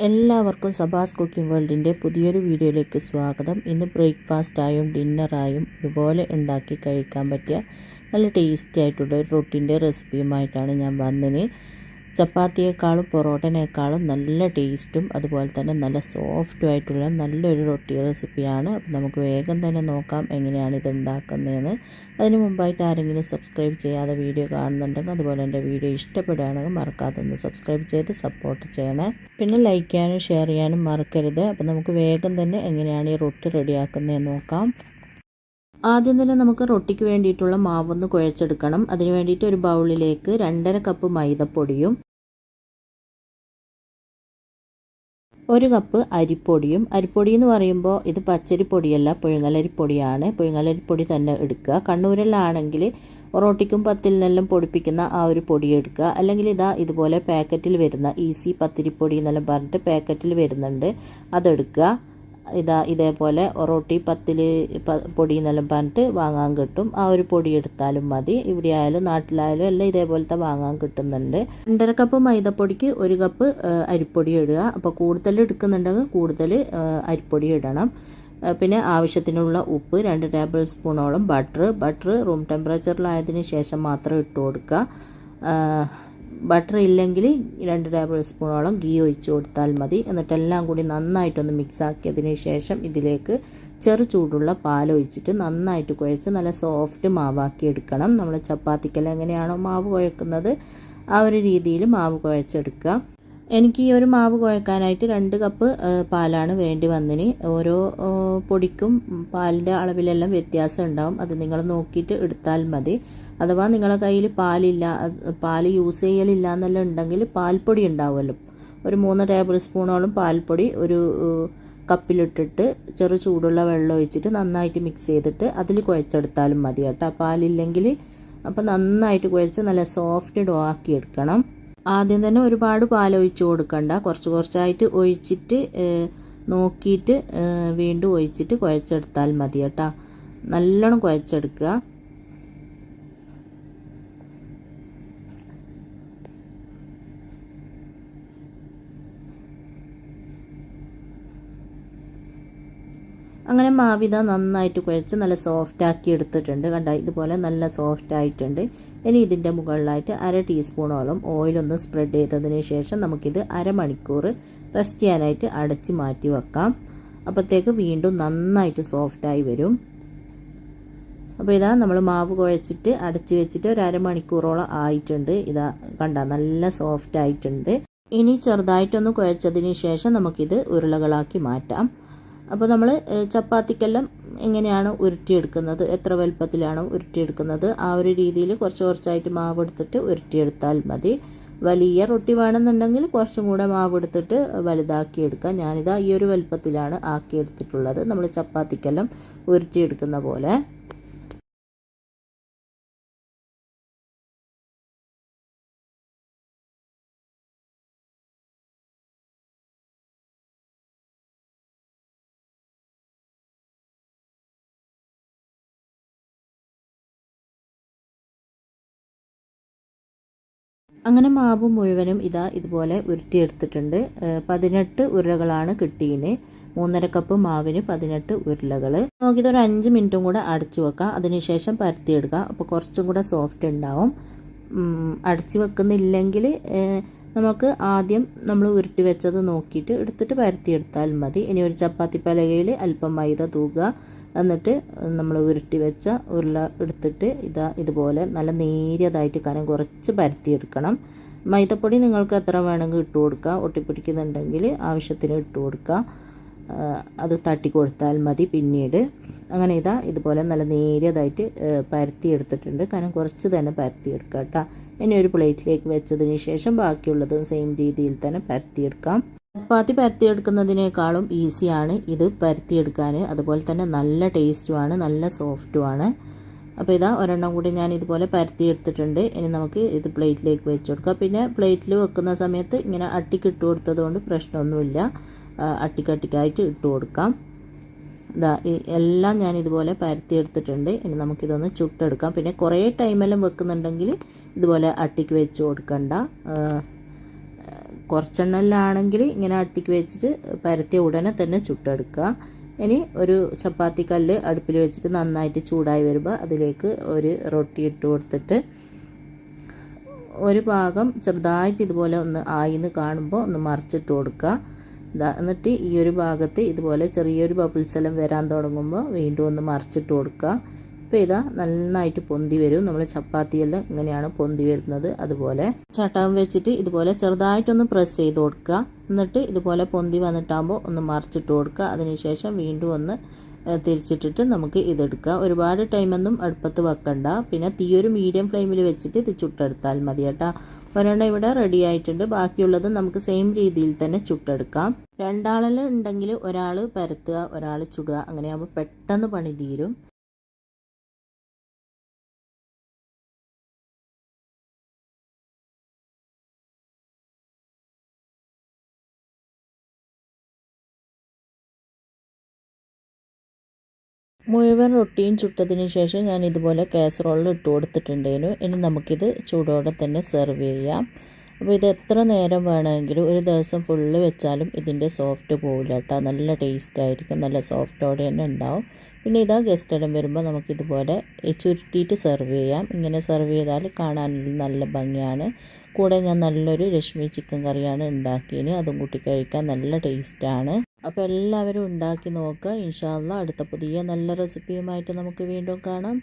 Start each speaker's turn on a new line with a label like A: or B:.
A: എല്ലാവർക്കും സബാസ് കുക്കിംഗ് വേൾഡിൻ്റെ പുതിയൊരു വീഡിയോയിലേക്ക് സ്വാഗതം. ഇന്ന് ബ്രേക്ക്ഫാസ്റ്റായും ഡിന്നറായും ഒരുപോലെ ഉണ്ടാക്കി കഴിക്കാൻ പറ്റിയ നല്ല ടേസ്റ്റി ആയിട്ടുള്ള ഒരു റൊട്ടിൻ്റെ റെസിപ്പിയുമായിട്ടാണ് ഞാൻ വന്നതിന്. ചപ്പാത്തിയേക്കാളും പൊറോട്ടനേക്കാളും നല്ല ടേസ്റ്റും അതുപോലെ തന്നെ നല്ല സോഫ്റ്റും ആയിട്ടുള്ള നല്ലൊരു റൊട്ടി റെസിപ്പിയാണ്. അപ്പോൾ നമുക്ക് വേഗം തന്നെ നോക്കാം എങ്ങനെയാണ് ഇത് ഉണ്ടാക്കുന്നതെന്ന്. അതിന് മുമ്പായിട്ട് ആരെങ്കിലും സബ്സ്ക്രൈബ് ചെയ്യാതെ വീഡിയോ കാണുന്നുണ്ടെങ്കിൽ അതുപോലെ എൻ്റെ വീഡിയോ ഇഷ്ടപ്പെടുകയാണെങ്കിൽ മറക്കാതെ ഒന്ന് സബ്സ്ക്രൈബ് ചെയ്ത് സപ്പോർട്ട് ചെയ്യണേ. പിന്നെ ലൈക്ക് ചെയ്യാനും ഷെയർ ചെയ്യാനും മറക്കരുത്. അപ്പോൾ നമുക്ക് വേഗം തന്നെ എങ്ങനെയാണ് ഈ റൊട്ടി റെഡിയാക്കുന്നതെന്ന് നോക്കാം. ആദ്യം തന്നെ നമുക്ക് റൊട്ടിക്ക് വേണ്ടിയിട്ടുള്ള മാവൊന്ന് കുഴച്ചെടുക്കണം. അതിന് വേണ്ടിയിട്ട് ഒരു ബൗളിലേക്ക് 2.5 കപ്പ് മൈദപ്പൊടിയും 1 കപ്പ് അരിപ്പൊടിയും. അരിപ്പൊടി എന്ന് പറയുമ്പോൾ ഇത് പച്ചരിപ്പൊടിയല്ല, പുഴുങ്ങലരിപ്പൊടിയാണ്. പുഴുങ്ങലരിപ്പൊടി തന്നെ എടുക്കുക. കണ്ണൂരിലാണെങ്കിൽ റൊട്ടിക്കും പത്തിലിനെല്ലാം പൊടിപ്പിക്കുന്ന ആ ഒരു പൊടി എടുക്കുക. അല്ലെങ്കിൽ ഇതുപോലെ പാക്കറ്റിൽ വരുന്ന ഈസി പത്തിരിപ്പൊടി എന്നെല്ലാം പറഞ്ഞിട്ട് പാക്കറ്റിൽ വരുന്നുണ്ട്, അതെടുക്കുക. ഇതേപോലെ റൊട്ടി പത്തിൽ പൊടി എന്നെല്ലാം പറഞ്ഞിട്ട് വാങ്ങാൻ കിട്ടും. ആ ഒരു പൊടി എടുത്താലും മതി. ഇവിടെ ആയാലും നാട്ടിലായാലും എല്ലാം ഇതേപോലത്തെ വാങ്ങാൻ കിട്ടുന്നുണ്ട്. 2.5 കപ്പ് മൈദപ്പൊടിക്ക് 1 കപ്പ് അരിപ്പൊടി ഇടുക. അപ്പോൾ കൂടുതൽ എടുക്കുന്നുണ്ടെങ്കിൽ കൂടുതൽ അരിപ്പൊടി ഇടണം. പിന്നെ ആവശ്യത്തിനുള്ള ഉപ്പ്, 2 ടേബിൾ സ്പൂണോളം ബട്ടർ റൂം ടെമ്പറേച്ചറിലായതിനു ശേഷം മാത്രം ഇട്ട് കൊടുക്കുക. ബട്ടർ ഇല്ലെങ്കിൽ 2 ടേബിൾ സ്പൂണോളം ഗീ ഒഴിച്ച് കൊടുത്താൽ മതി. എന്നിട്ടെല്ലാം കൂടി നന്നായിട്ടൊന്ന് മിക്സ് ആക്കിയതിന് ശേഷം ഇതിലേക്ക് ചെറു ചൂടുള്ള പാൽ ഒഴിച്ചിട്ട് നന്നായിട്ട് കുഴച്ച് നല്ല സോഫ്റ്റ് മാവാക്കി എടുക്കണം. നമ്മൾ ചപ്പാത്തിക്കെല്ലാം എങ്ങനെയാണോ മാവ് കുഴക്കുന്നത് ആ ഒരു രീതിയിൽ മാവ് കുഴച്ചെടുക്കുക. എനിക്ക് ഈ ഒരു മാവ് കുഴക്കാനായിട്ട് 2 കപ്പ് പാലാണ് വേണ്ടി വന്നതിന്. ഓരോ പൊടിക്കും പാലിൻ്റെ അളവിലെല്ലാം വ്യത്യാസം ഉണ്ടാവും. അത് നിങ്ങൾ നോക്കിയിട്ട് എടുത്താൽ മതി. അഥവാ നിങ്ങളുടെ കയ്യിൽ പാൽ യൂസ് ചെയ്യലില്ല എന്നെല്ലാം ഉണ്ടെങ്കിൽ പാൽപ്പൊടി ഉണ്ടാവുമല്ലോ, ഒരു 3 ടേബിൾ സ്പൂണോളം പാൽപ്പൊടി ഒരു കപ്പിലിട്ടിട്ട് ചെറു ചൂടുള്ള വെള്ളം ഒഴിച്ചിട്ട് നന്നായിട്ട് മിക്സ് ചെയ്തിട്ട് അതിൽ കുഴച്ചെടുത്താലും മതി കേട്ടോ. പാലില്ലെങ്കിൽ അപ്പോൾ നന്നായിട്ട് കുഴച്ച് നല്ല സോഫ്റ്റ് ഡോ ആക്കി എടുക്കണം. ആദ്യം തന്നെ ഒരുപാട് പാൽ ഒഴിച്ച് കൊടുക്കണ്ട, കുറച്ചായിട്ട് ഒഴിച്ചിട്ട് നോക്കിയിട്ട് വീണ്ടും ഒഴിച്ചിട്ട് കുഴച്ചെടുത്താൽ മതി കേട്ടോ. നല്ലോണം കുഴച്ചെടുക്കുക. അങ്ങനെ മാവിത നന്നായിട്ട് കുഴച്ച് നല്ല സോഫ്റ്റ് ആക്കി എടുത്തിട്ടുണ്ട്. കണ്ട ഇതുപോലെ നല്ല സോഫ്റ്റ് ആയിട്ടുണ്ട്. ഇനി ഇതിൻ്റെ മുകളിലായിട്ട് 1/2 ടീസ്പൂണോളം ഓയിലൊന്ന് സ്പ്രെഡ് ചെയ്തതിന് ശേഷം നമുക്കിത് അരമണിക്കൂർ റെസ്റ്റ് ചെയ്യാനായിട്ട് അടച്ച് മാറ്റി വെക്കാം. അപ്പോഴത്തേക്ക് വീണ്ടും നന്നായിട്ട് സോഫ്റ്റായി വരും. അപ്പോൾ നമ്മൾ മാവ് കുഴച്ചിട്ട് അടച്ച് വെച്ചിട്ട് ഒരു അരമണിക്കൂറോളം ആയിട്ടുണ്ട്. കണ്ട നല്ല സോഫ്റ്റ് ആയിട്ടുണ്ട്. ഇനി ചെറുതായിട്ടൊന്ന് കുഴച്ചതിന് ശേഷം നമുക്കിത് ഉരുളകളാക്കി മാറ്റാം. അപ്പോൾ നമ്മൾ ചപ്പാത്തിക്കെല്ലാം എങ്ങനെയാണ് ഉരുട്ടിയെടുക്കുന്നത്, എത്ര വലുപ്പത്തിലാണോ ഉരുട്ടിയെടുക്കുന്നത് ആ ഒരു രീതിയിൽ കുറച്ചായിട്ട് മാവ് എടുത്തിട്ട് ഉരുട്ടിയെടുത്താൽ മതി. വലിയ റൊട്ടി വേണമെന്നുണ്ടെങ്കിൽ കുറച്ചും കൂടെ മാവ് എടുത്തിട്ട് വലുതാക്കി എടുക്കാം. ഞാനിതാ ഈ ഒരു വലുപ്പത്തിലാണ് ആക്കിയെടുത്തിട്ടുള്ളത്, നമ്മൾ ചപ്പാത്തിക്കെല്ലാം ഉരുട്ടിയെടുക്കുന്ന പോലെ. അങ്ങനെ മാവ് മുഴുവനും ഇതുപോലെ ഉരുട്ടിയെടുത്തിട്ടുണ്ട്. 18 ഉരുളകളാണ് കിട്ടിയതിന്. 3.5 കപ്പ് മാവിന് 18 ഉരുളകൾ. നമുക്കിതൊരു 5 മിനിറ്റും കൂടെ അടച്ചു വെക്കാം. അതിനുശേഷം പരത്തിയെടുക്കാം. അപ്പോൾ കുറച്ചും കൂടെ സോഫ്റ്റ് ഉണ്ടാവും. അടച്ചു വെക്കുന്നില്ലെങ്കിൽ നമുക്ക് ആദ്യം നമ്മൾ ഉരുട്ടി വെച്ചത് നോക്കിയിട്ട് എടുത്തിട്ട് പരത്തിയെടുത്താൽ മതി. ഇനി ഒരു ചപ്പാത്തി പലകയിൽ അല്പം മൈദ തൂകുക. എന്നിട്ട് നമ്മൾ ഉരുട്ടി വെച്ച ഉരുള എടുത്തിട്ട് ഇതുപോലെ നല്ല നേരിയതായിട്ട് കനം കുറച്ച് പരത്തിയെടുക്കണം. മൈദപ്പൊടി നിങ്ങൾക്ക് എത്ര വേണമെങ്കിൽ ഇട്ട് കൊടുക്കുക. ഒട്ടിപ്പിടിക്കുന്നുണ്ടെങ്കിൽ ആവശ്യത്തിന് ഇട്ട് കൊടുക്കുക. അത് തട്ടി കൊടുത്താൽ മതി പിന്നീട്. അങ്ങനെ ഇതുപോലെ നല്ല നേരിയതായിട്ട് പരത്തിയെടുത്തിട്ടുണ്ട്. കനം കുറച്ച് തന്നെ പരത്തിയെടുക്കുക കേട്ടോ. ഇനി ഒരു പ്ലേറ്റിലേക്ക് വെച്ചതിന് ശേഷം ബാക്കിയുള്ളത് സെയിം രീതിയിൽ തന്നെ പരത്തിയെടുക്കാം. ചപ്പാത്തി പരത്തിയെടുക്കുന്നതിനേക്കാളും ഈസിയാണ് ഇത് പരത്തിയെടുക്കാൻ. അതുപോലെ തന്നെ നല്ല ടേസ്റ്റുമാണ്, നല്ല സോഫ്റ്റുമാണ്. അപ്പോൾ ഒരെണ്ണം കൂടി ഞാൻ ഇതുപോലെ പരത്തിയെടുത്തിട്ടുണ്ട്. ഇനി നമുക്ക് ഇത് പ്ലേറ്റിലേക്ക് വെച്ച് കൊടുക്കാം. പിന്നെ പ്ലേറ്റിൽ വെക്കുന്ന സമയത്ത് ഇങ്ങനെ അട്ടിക്ക് ഇട്ട് കൊടുത്തത് കൊണ്ട് പ്രശ്നമൊന്നുമില്ല, അട്ടിക്കട്ടിക്കായിട്ട് ഇട്ട് കൊടുക്കാം. എല്ലാം ഞാൻ ഇതുപോലെ പരത്തിയെടുത്തിട്ടുണ്ട്. ഇനി നമുക്കിതൊന്ന് ചുട്ടെടുക്കാം. പിന്നെ കുറേ ടൈമെല്ലാം വെക്കുന്നുണ്ടെങ്കിൽ ഇതുപോലെ അട്ടിക്ക് വെച്ച് കൊടുക്കണ്ട. കുറച്ചെണ്ണയിലാണെങ്കിൽ ഇങ്ങനെ അട്ടിക്ക് വെച്ചിട്ട് പരത്തിയ ഉടനെ തന്നെ ചുട്ടെടുക്കുക. ഇനി ഒരു ചപ്പാത്തി കല്ല് അടുപ്പിൽ വെച്ചിട്ട് നന്നായിട്ട് ചൂടായി വരുമ്പോൾ അതിലേക്ക് ഒരു റൊട്ടി ഇട്ട് കൊടുത്തിട്ട് ഒരു ഭാഗം ചെറുതായിട്ട് ഇതുപോലെ ഒന്ന് ആയിന്ന് കാണുമ്പോൾ ഒന്ന് മറിച്ചിട്ട് കൊടുക്കുക. എന്നിട്ട് ഈ ഒരു ഭാഗത്ത് ഇതുപോലെ ചെറിയൊരു ബബിൾസ് എല്ലാം വരാൻ തുടങ്ങുമ്പോൾ വീണ്ടും ഒന്ന് മറിച്ചിട്ട് കൊടുക്കുക. ഇപ്പോൾ ഇതാ നന്നായിട്ട് പൊന്തി വരും. നമ്മൾ ചപ്പാത്തിയെല്ലാം ഇങ്ങനെയാണ് പൊന്തി വരുന്നത്. അതുപോലെ ചട്ടകം വെച്ചിട്ട് ഇതുപോലെ ചെറുതായിട്ടൊന്ന് പ്രസ് ചെയ്ത് കൊടുക്കുക. എന്നിട്ട് ഇതുപോലെ പൊന്തി വന്നിട്ടാകുമ്പോൾ ഒന്ന് മറിച്ചിട്ട് കൊടുക്കുക. അതിനുശേഷം വീണ്ടും ഒന്ന് തിരിച്ചിട്ടിട്ട് നമുക്ക് ഇതെടുക്കുക. ഒരുപാട് ടൈമൊന്നും അടുപ്പത്ത് വെക്കണ്ട. പിന്നെ തീ ഒരു മീഡിയം ഫ്ലെയിമിൽ വെച്ചിട്ട് ഇത് ചുട്ടെടുത്താൽ മതി കേട്ടോ. ഒരെണ്ണം ഇവിടെ റെഡി ആയിട്ടുണ്ട്. ബാക്കിയുള്ളത് നമുക്ക് സെയിം രീതിയിൽ തന്നെ ചുട്ടെടുക്കാം. രണ്ടാളെല്ലാം ഉണ്ടെങ്കിൽ ഒരാൾ പരത്തുക, ഒരാൾ ചുടുക. അങ്ങനെയാകുമ്പോൾ പെട്ടെന്ന് പണി തീരും. മുഴുവൻ റൊട്ടിയും ചുട്ടതിന് ശേഷം ഞാൻ ഇതുപോലെ കാസറോളിൽ ഇട്ട് കൊടുത്തിട്ടുണ്ടേനു. ഇനി നമുക്കിത് ചൂടോടെ തന്നെ സെർവ് ചെയ്യാം. അപ്പോൾ ഇത് എത്ര നേരം വേണമെങ്കിലും ഒരു ദിവസം ഫുള്ള് വെച്ചാലും ഇതിൻ്റെ സോഫ്റ്റ് പോവില്ല കേട്ടോ. നല്ല ടേസ്റ്റ് ആയിരിക്കും, നല്ല സോഫ്റ്റോടെ തന്നെ ഉണ്ടാവും. പിന്നെ ഇതാ ഗസ്റ്റ് എല്ലാം വരുമ്പോൾ നമുക്കിതുപോലെ ചുരുട്ടിയിട്ട് സെർവ് ചെയ്യാം. ഇങ്ങനെ സെർവ് ചെയ്താൽ കാണാൻ നല്ല ഭംഗിയാണ്. കൂടെ ഞാൻ നല്ലൊരു രശ്മി ചിക്കൻ കറിയാണ് ഉണ്ടാക്കിയതിന്. അതും കൂട്ടി കഴിക്കാൻ നല്ല ടേസ്റ്റാണ്. അപ്പോൾ എല്ലാവരും ഉണ്ടാക്കി നോക്കുക. ഇൻഷാ അല്ലാഹ് അടുത്ത പുതിയ നല്ല റെസിപ്പിയുമായിട്ട് നമുക്ക് വീണ്ടും കാണാം.